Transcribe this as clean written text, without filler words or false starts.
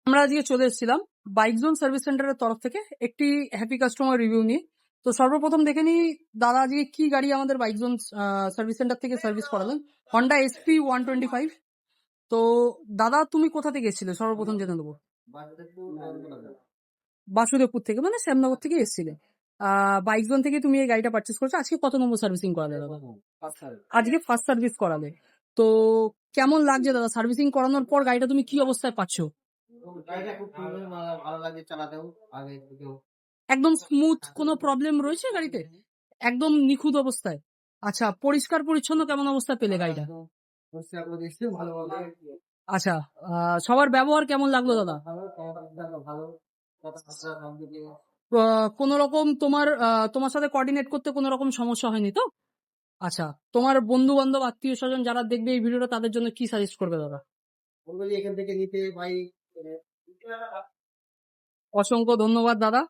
আমরা আজকে চলে এসেছিলাম বাইক জোন সার্ভিস সেন্টারের তরফ থেকে একটি হ্যাপি কাস্টমার রিভিউ নিয়ে। তো সর্বপ্রথম দেখে নিই দাদা আজকে কি গাড়ি আমাদের বাইক জোন সার্ভিস সেন্টার থেকে সার্ভিস করালেন। Honda SP 125। তো দাদা তুমি কোথা থেকে এসেছিলে সর্বপ্রথম জেনে নেবো। বাসুদেবপুর থেকে, মানে শ্যামনগর থেকে এসেছিলে। বাইক জোন থেকে তুমি এই গাড়িটা পারচেস করেছো। আজকে কত নম্বর সার্ভিসিং করালে দাদা? আজকে ফার্স্ট সার্ভিস করালে। তো কেমন লাগছে দাদা সার্ভিসিং করানোর পর গাড়িটা তুমি কি অবস্থায় পাচ্ছো? গাড়িটা খুব সুন্দর, ভালো লাগে চালাতেও আগে থেকেও। একদম স্মুথ, কোনো প্রবলেম রয়েছে গাড়িতে? একদম নিখুঁত অবস্থায়। আচ্ছা, পরিষ্কার পরিচ্ছন্ন কেমন অবস্থায় পেলে গাড়িটা? পরিষ্কার করে দিয়েছি, ভালো ভালো। আচ্ছা, সবার ব্যবহার কেমন লাগলো দাদা? ভালো, ভালো কথাবার্তা সব দিকে। কোনো রকম তোমার সাথে কোঅর্ডিনেট করতে কোনো রকম সমস্যা হয়নি তো? আচ্ছা, তোমার বন্ধু বান্ধব আত্মীয় স্বজন যারা দেখবে এই ভিডিওটা তাদের জন্য কি সাজেস্ট করবে দাদা? বলবো যে এখান থেকে নিতে ভাই। অসংখ্য ধন্যবাদ দাদা।